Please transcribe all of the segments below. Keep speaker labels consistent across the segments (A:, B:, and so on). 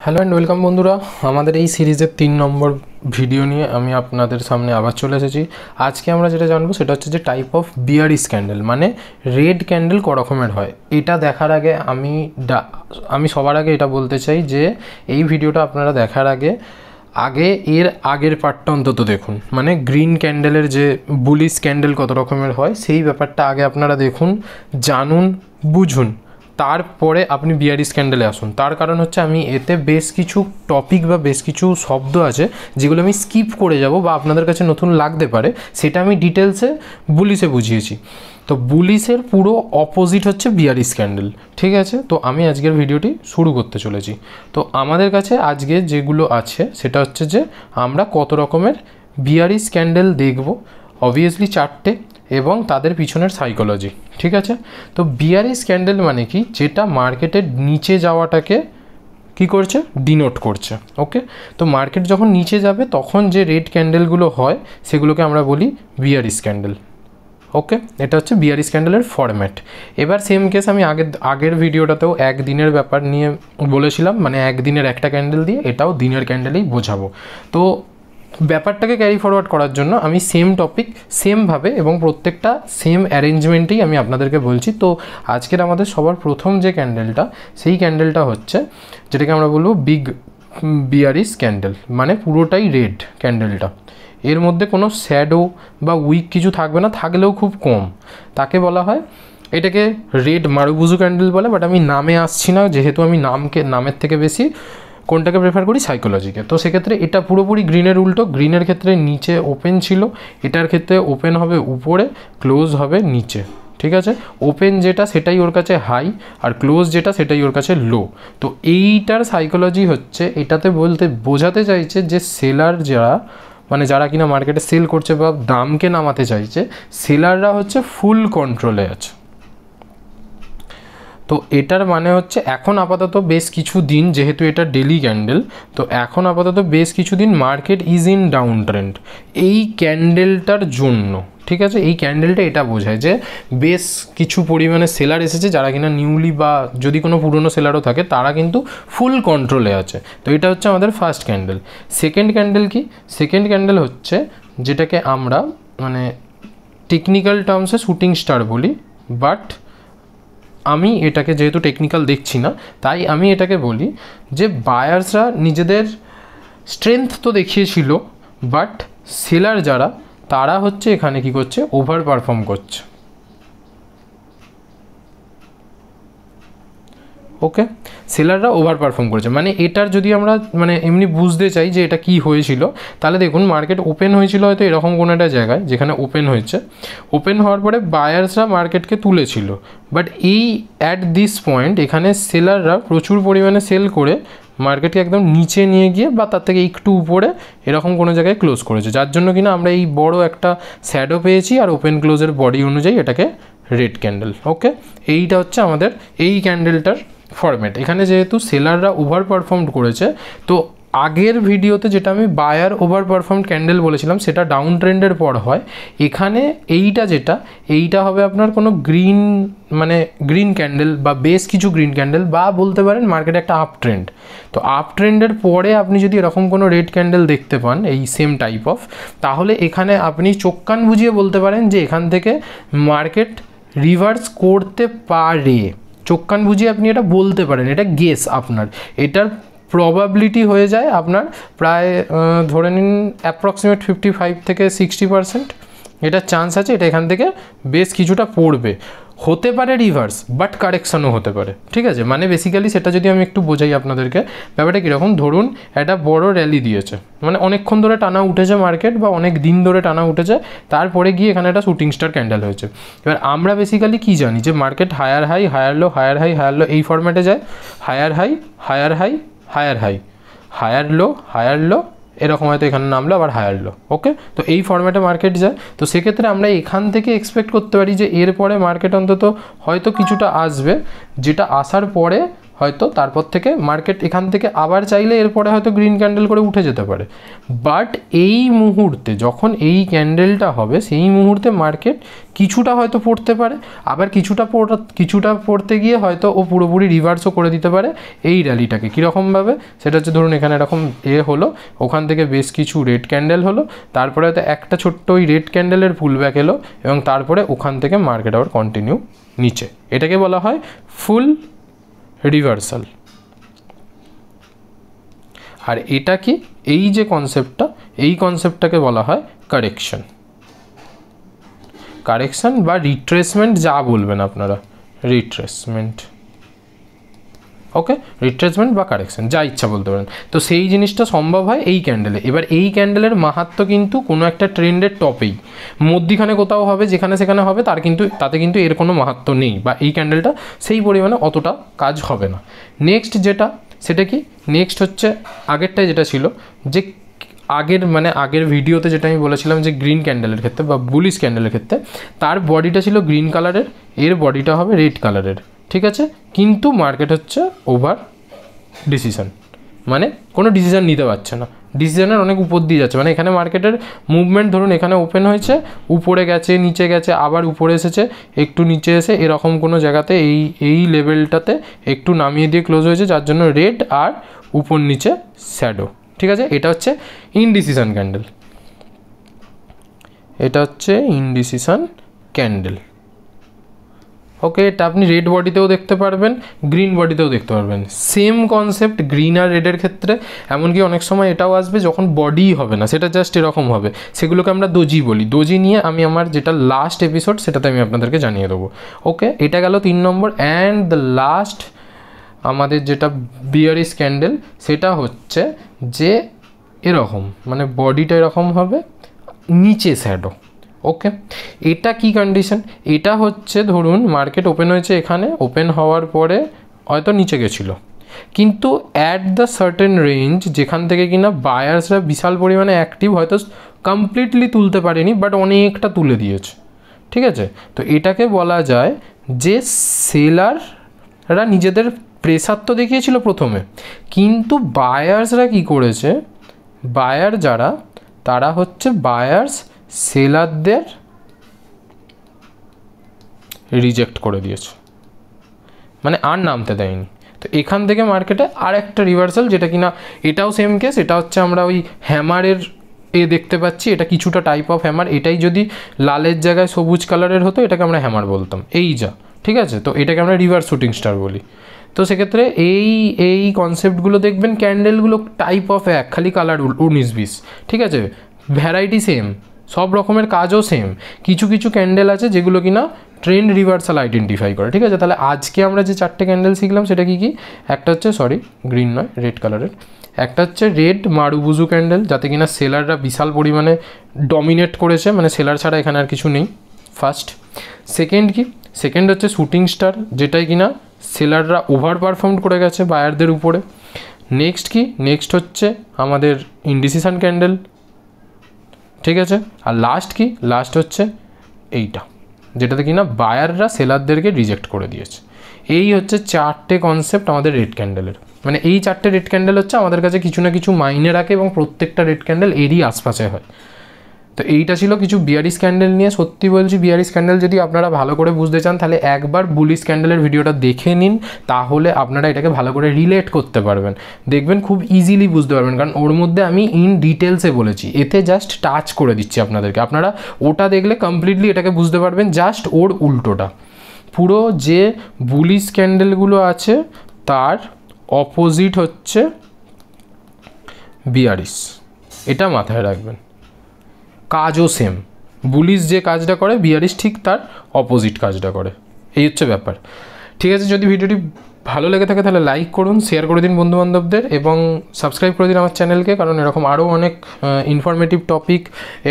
A: Hello and welcome বন্ধুরা, আমাদের এই সিরিজের 3 নম্বর ভিডিও নিয়ে আমি আপনাদের সামনে আবার চলে এসেছি। আজকে আমরা যেটা জানবো সেটা হচ্ছে যে টাইপ অফ বিয়ারিশ ক্যান্ডেল, মানে রেড ক্যান্ডেল ক রকমের হয়। এটা দেখার আগে আমি সবার আগে এটা বলতে চাই যে এই ভিডিওটা আপনারা দেখার আগে এর আগের পার্টটা অন্তত দেখুন, মানে গ্রিন ক্যান্ডেলের যে বুলিশ ক্যান্ডেল কত রকমের হয় সেই ব্যাপারটা আগে আপনারা দেখুন, জানুন, বুঝুন, তারপরে আপনি বিয়ারিশ ক্যান্ডেলে আসুন। তার কারণ হচ্ছে আমি এতে বেশ কিছু টপিক বা বেশ কিছু শব্দ আছে যেগুলো আমি স্কিপ করে যাব বা আপনাদের কাছে নতুন লাগতে পারে, সেটা আমি ডিটেলসে বুলিশে বুঝিয়েছি। তো বুলিশের পুরো অপোজিট হচ্ছে বিয়ারিশ ক্যান্ডেল, ঠিক আছে? তো আমি আজকের ভিডিওটি শুরু করতে চলেছি। তো আমাদের কাছে আজকে যেগুলো আছে সেটা হচ্ছে যে আমরা কত রকমের বিয়ারিশ ক্যান্ডেল দেখব, অবভিয়াসলি 4টে, এবং তাদের পিছনের সাইকোলজি, ঠিক আছে? তো বিয়ারিশ ক্যান্ডেল মানে কি, যেটা মার্কেটের নিচে যাওয়াটাকে কি করছে, ডিনোট করছে। ওকে, তো মার্কেট যখন নিচে যাবে তখন যে রেড ক্যান্ডেলগুলো হয় সেগুলোকে আমরা বলি বিয়ারিশ ক্যান্ডেল। ওকে, এটা হচ্ছে বিয়ারিশ ক্যান্ডেলের ফরম্যাট। এবার সেম কেস আমি আগের ভিডিওটাতেও একদিনের ব্যাপার নিয়ে বলেছিলাম, মানে একদিনের একটা ক্যান্ডেল দিয়ে, এটাও দিনের ক্যান্ডেলেই বোঝাবো। তো ব্যাপারটাকে ক্যারি ফরওয়ার্ড করার জন্য আমি সেম টপিক সেমভাবে এবং প্রত্যেকটা সেম অ্যারেঞ্জমেন্টেই আমি আপনাদেরকে বলছি। তো আজকের আমাদের সবার প্রথম যে ক্যান্ডেলটা, সেই ক্যান্ডেলটা হচ্ছে যেটাকে আমরা বলবো বিগ বিয়ারিশ ক্যান্ডেল, মানে পুরোটাই রেড ক্যান্ডেলটা, এর মধ্যে কোনো শ্যাডো বা উইক কিছু থাকবে না, থাকলেও খুব কম। তাকে বলা হয়, এটাকে রেড মারুবুজু ক্যান্ডেল বলে, বাট আমি নামে আসছি না, যেহেতু আমি নামের থেকে বেশি কোনটাকে প্রেফার করি, সাইকোলজিকে। তো সেক্ষেত্রে এটা পুরোপুরি গ্রিনের উল্টো। গ্রিনের ক্ষেত্রে নিচে ওপেন ছিল, এটার ক্ষেত্রে ওপেন হবে উপরে, ক্লোজ হবে নিচে, ঠিক আছে? ওপেন যেটা সেটাই ওর কাছে হাই, আর ক্লোজ যেটা সেটাই ওর কাছে লো। তো এইটার সাইকোলজি হচ্ছে, এটাতে বোঝাতে চাইছে যে সেলার যারা, মানে যারা কিনা মার্কেটে সেল করছে বা দামকে নামাতে চাইছে, সেলাররা হচ্ছে ফুল কন্ট্রোলে আছে। তো এটার মানে হচ্ছে এখন আপাতত বেশ কিছু দিন, যেহেতু এটা ডেলি ক্যান্ডেল, তো এখন আপাতত বেশ কিছু দিন market is in down trend এই ক্যান্ডেলটার জন্য, ঠিক আছে? এই ক্যান্ডেলটা এটা বোঝায় যে বেশ কিছু পরিমাণে সেলার এসেছে, যারা কিনা নিউলি বা যদি কোনো পুরনো সেলারও থাকে তারা কিন্তু ফুল কন্ট্রোলে আছে। তো এটা হচ্ছে আমাদের ফার্স্ট ক্যান্ডেল। সেকেন্ড ক্যান্ডেল কি? সেকেন্ড ক্যান্ডেল হচ্ছে যেটাকে আমরা মানে টেকনিক্যাল টার্মসে শুটিং স্টার বলি, বাট আমি এটাকে যেহেতু টেকনিক্যাল দেখছি না, তাই আমি এটাকে বলি যে বায়ার্সরা নিজেদের স্ট্রেংথ তো দেখিয়েছিল, বাট সেলার যারা, তারা হচ্ছে এখানে কি করছে, ওভার পারফর্ম করছে। ওকে, সেলাররা ওভার পারফর্ম করেছে, মানে এটার যদি আমরা মানে এমনি বুঝতে চাই যে এটা কি হয়েছিল, তাহলে দেখুন মার্কেট ওপেন হয়েছিল হয়তো এরকম কোনো একটা জায়গায় যেখানে ওপেন হয়েছে, ওপেন হওয়ার পরে বায়ার্সরা মার্কেটকে তুলেছিল, বাট এই অ্যাট দিস পয়েন্ট এখানে সেলাররা প্রচুর পরিমাণে সেল করে মার্কেটকে একদম নিচে নিয়ে গিয়ে বা তার থেকে একটু উপরে এরকম কোনো জায়গায় ক্লোজ করেছে, যার জন্য কিনা আমরা এই বড় একটা শ্যাডো পেয়েছি, আর ওপেন ক্লোজের বডি অনুযায়ী এটাকে রেড ক্যান্ডেল। ওকে, এইটা হচ্ছে আমাদের এই ক্যান্ডেলটার ফরম্যাট। এখানে যেহেতু সেলাররা ওভার পারফর্ম করেছে, তো আগের ভিডিওতে যেটা আমি বায়ার ওভার পারফর্ম ক্যান্ডেল বলেছিলাম সেটা ডাউন ট্রেন্ডের পর হয়। এখানে এইটা হবে আপনার কোনো গ্রিন ক্যান্ডেল বা বেশ কিছু গ্রিন ক্যান্ডেল, বা বলতে পারেন মার্কেটে একটা আপ ট্রেন্ড। তো আপ ট্রেন্ডের পরে আপনি যদি এরকম কোনো রেড ক্যান্ডেল দেখতে পান এই সেম টাইপ অফ, তাহলে এখানে আপনি চোখ কান বুঝিয়ে বলতে পারেন যে এখান থেকে মার্কেট রিভার্স করতে পারে। চোখ কান বুঝিয়ে আপনি এটা বলতে পারেন, এটা গেস আপনার, এটার প্রবাবিলিটি হয়ে যায় আপনার প্রায় ধরে নিন অ্যাপ্রক্সিমেট 55 থেকে 60% এটার চান্স আছে এটা এখান থেকে বেশ কিছুটা পড়বে। হতে পারে রিভার্স, বাট কারেকশানও হতে পারে, ঠিক আছে? মানে বেসিক্যালি সেটা যদি আমি একটু বোঝাই আপনাদেরকে, ব্যাপারটা কীরকম, ধরুন একটা বড় র্যালি দিয়েছে, মানে অনেকক্ষণ ধরে টানা উঠেছে মার্কেট বা অনেক দিন ধরে টানা উঠেছে, তারপরে গিয়ে এখানে একটা শুটিং স্টার ক্যান্ডেল হয়েছে। এবার আমরা বেসিক্যালি কী জানি যে market higher high higher low, higher high higher low এই ফরম্যাটে যায়, higher high higher high higher high, higher low এরকম হয়তো এখানে নামলো আবার হায়ার লো। ওকে, তো এই ফরম্যাটে মার্কেট যায়। তো সেক্ষেত্রে আমরা এখান থেকে এক্সপেক্ট করতে পারি যে এরপরে মার্কেট অন্তত হয়তো কিছুটা আসবে, যেটা আসার পরে হয়তো তারপর থেকে মার্কেট এখান থেকে আবার চাইলে এরপরে হয়তো গ্রিন ক্যান্ডেল করে উঠে যেতে পারে। বাট এই মুহূর্তে যখন এই ক্যান্ডেলটা হবে সেই মুহূর্তে মার্কেট কিছুটা হয়তো পড়তে পারে, আবার কিছুটা পড়তে গিয়ে হয়তো ও পুরোপুরি রিভার্সও করে দিতে পারে এই র্যালিটাকে। কীরকমভাবে সেটা হচ্ছে, ধরুন এখানে এরকম হলো, ওখান থেকে বেশ কিছু রেড ক্যান্ডেল হলো, তারপরে হয়তো একটা ছোট্ট ওই রেড ক্যান্ডেলের পুলব্যাক এলো এবং তারপরে ওখান থেকে মার্কেট আবার কন্টিনিউ নিচে। এটাকে বলা হয় ফুল রিভার্সাল। আর এটা কি, এই যে কনসেপ্টটা, এই কনসেপ্টটাকে বলা হয় কারেকশন বা রিট্রেসমেন্ট, যা বলবেন আপনারা, রিট্রেসমেন্ট, ওকে, রিট্রেসমেন্ট বা কারেকশন যা ইচ্ছা বলতে পারেন। তো সেই জিনিসটা সম্ভব হয় এই ক্যান্ডেলে। এবার এই ক্যান্ডেলের মাহাত্ম্য কিন্তু কোনো একটা ট্রেন্ডের টপেই, মধ্যিখানে কোথাও হবে, যেখানে সেখানে হবে, তাতে কিন্তু এর কোনো মাহাত্ম্য নেই, বা এই ক্যান্ডেলটা সেই পরিমাণে অতটা কাজ হবে না। নেক্সট যেটা, সেটা কি, নেক্সট হচ্ছে আগেরটাই যেটা ছিল, যে আগের ভিডিওতে যেটা আমি বলেছিলাম যে গ্রিন ক্যান্ডেলের ক্ষেত্রে বা বুলিশ ক্যান্ডেলের ক্ষেত্রে তার বডিটা ছিল গ্রিন কালারের, এর বডিটা হবে রেড কালারের, ঠিক আছে। কিন্তু মার্কেট হচ্ছে ওভার ডিসিশন, মানে কোনো ডিসিশন নিতে পারছে না, ডিসিশনের অনেক উপর দিয়ে যাচ্ছে। মানে এখানে মার্কেটের মুভমেন্ট, ধরুন এখানে ওপেন হয়েছে, উপরে গেছে, নিচে গেছে, আবার উপরে এসেছে, একটু নিচে এসে এরকম কোনো জায়গাতে এই লেভেলটাতে একটু নামিয়ে দিয়ে ক্লোজ হয়েছে, যার জন্য রেড আর উপর নিচে শ্যাডো, ঠিক আছে। এটা হচ্ছে ইনডিসিশন ক্যান্ডেল, এটা হচ্ছে ইনডিসিশন ক্যান্ডেল, ওকে। এটা আপনি রেড বডিতেও দেখতে পারবেন, গ্রিন বডিতেও দেখতে পারবেন, সেম কনসেপ্ট গ্রিন আর রেডের ক্ষেত্রে। এমনকি অনেক সময় এটাও আসবে যখন বডিই হবে না, সেটা জাস্ট এরকম হবে, সেগুলোকে আমরা দোজি বলি। দোজি নিয়ে আমি আমার যেটা লাস্ট এপিসোড সেটাতে আমি আপনাদেরকে জানিয়ে দেবো, ওকে। এটা গেল 3 নম্বর। অ্যান্ড দ্য লাস্ট আমাদের যেটা বিয়ারিশ ক্যান্ডেল, সেটা হচ্ছে যে এরকম, মানে বডিটা এরকম হবে, নিচে শ্যাডো, ওকে। এটা কি কন্ডিশন, এটা হচ্ছে ধরুন মার্কেট ওপেন হয়েছে, এখানে ওপেন হওয়ার পরে হয়তো নিচে গেছিলো, কিন্তু অ্যাট দ্য সার্টেন রেঞ্জ যেখান থেকে কিনা বায়ার্সরা বিশাল পরিমাণে অ্যাক্টিভ, হয়তো কমপ্লিটলি তুলতে পারেনি বাট অনেকটা তুলে দিয়েছে, ঠিক আছে। তো এটাকে বলা যায় যে সেলাররা নিজেদের প্রেসার তো দেখিয়েছিল প্রথমে, কিন্তু বায়ার্সরা কি করেছে, বায়ার যারা, তারা হচ্ছে বায়ার্স সেলারদের রিজেক্ট করে দিয়েছে, মানে আর নামতে দেয়নি। তো এখান থেকে মার্কেটে আর একটা রিভার্সাল, যেটা কিনা এটাও সেম কেস, এটা হচ্ছে আমরা ওই হ্যামারের দেখতে পাচ্ছি, এটা কিছুটা টাইপ অফ হ্যামার। এটাই যদি লালের জায়গায় সবুজ কালারের হতো, এটাকে আমরা হ্যামার বলতাম, এই যা, ঠিক আছে। তো এটাকে আমরা রিভার্স শুটিং স্টার বলি। তো সেক্ষেত্রে এই কনসেপ্টগুলো দেখবেন, ক্যান্ডেলগুলো টাইপ অফ এক, খালি কালার 19-20, ঠিক আছে, ভ্যারাইটি সেম, সব রকমের কাজও সেম। কিছু কিছু ক্যান্ডেল আছে যেগুলো কিনা ট্রেন্ড রিভার্সাল আইডেন্টিফাই করে, ঠিক আছে। তাহলে আজকে আমরা যে 4টে ক্যান্ডেল শিখলাম সেটা কি কি, একটা হচ্ছে গ্রিন নয়, রেড কালারের, একটা হচ্ছে রেড মারুবুজু ক্যান্ডেল, যাতে কিনা সেলাররা বিশাল পরিমাণে ডমিনেট করেছে, মানে সেলার ছাড়া এখানে আর কিছু নেই, ফার্স্ট। সেকেন্ড হচ্ছে শুটিং স্টার, যেটাই কিনা সেলাররা ওভার পারফর্ম করে গেছে বায়ারদের উপরে। নেক্সট হচ্ছে আমাদের ইনডিসিশন ক্যান্ডেল, ঠিক আছে। আর লাস্ট হচ্ছে এইটা, যেটাতে কিনা বায়াররা সেলারদেরকে রিজেক্ট করে দিয়েছে। এই হচ্ছে 4টে কনসেপ্ট আমাদের রেড ক্যান্ডেলের। মানে এই 4টে রেড ক্যান্ডেল হচ্ছে আমাদের কাছে কিছু না কিছু মাইনে রাখে, এবং প্রত্যেকটা রেড ক্যান্ডেল এরই আশপাশে হয়। তো এইটা ছিল কিছু বিয়ারিশ ক্যান্ডেল নিয়ে। সত্যি বলছি, বিয়ারিশ ক্যান্ডেল যদি আপনারা ভালো করে বুঝতে চান, তাহলে একবার বুলিশ ক্যান্ডেলের ভিডিওটা দেখে নিন, তাহলে আপনারা এটাকে ভালো করে রিলেট করতে পারবেন, দেখবেন খুব ইজিলি বুঝতে পারবেন। কারণ ওর মধ্যে আমি ইন ডিটেলসে বলেছি, এতে জাস্ট টাচ করে দিচ্ছি আপনাদেরকে, আপনারা ওটা দেখলে কমপ্লিটলি এটাকে বুঝতে পারবেন। জাস্ট ওর উল্টোটা, পুরো যে বুলিশ ক্যান্ডেলগুলো আছে তার অপোজিট হচ্ছে বিয়ারিশ, এটা মাথায় রাখবেন। কাজও সেম, বুলিশ যে কাজটা করে বিয়ারিশ ঠিক তার অপোজিট কাজটা করে, এই হচ্ছে ব্যাপার, ঠিক আছে। যদি ভিডিওটি ভালো লেগে থাকে তাহলে লাইক করুন, শেয়ার করে দিন বন্ধুবান্ধবদের, এবং সাবস্ক্রাইব করে দিন আমার চ্যানেলকে, কারণ এরকম আরও অনেক ইনফরমেটিভ টপিক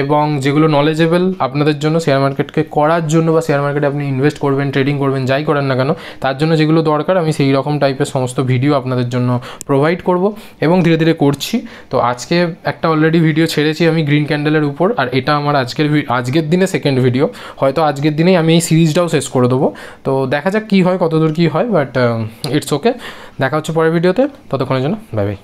A: এবং যেগুলো নলেজেবল আপনাদের জন্য, শেয়ার মার্কেটকে করার জন্য, বা শেয়ার মার্কেটে আপনি ইনভেস্ট করবেন, ট্রেডিং করবেন, যাই করেন না কেন, তার জন্য যেগুলো দরকার আমি সেই রকম টাইপের সমস্ত ভিডিও আপনাদের জন্য প্রোভাইড করব, এবং ধীরে ধীরে করছি। তো আজকে একটা অলরেডি ভিডিও ছেড়েছি আমি গ্রিন ক্যান্ডেলের উপর, আর এটা আমার আজকের দিনে সেকেন্ড ভিডিও, হয়তো আজকের দিনেই আমি এই সিরিজটাও শেষ করে দেবো। তো দেখা যাক কী হয়, কতদূর কী হয়, বাট ইটস ওকে, দেখা হচ্ছে পরের ভিডিওতে, ততক্ষণের জন্য বাই বাই।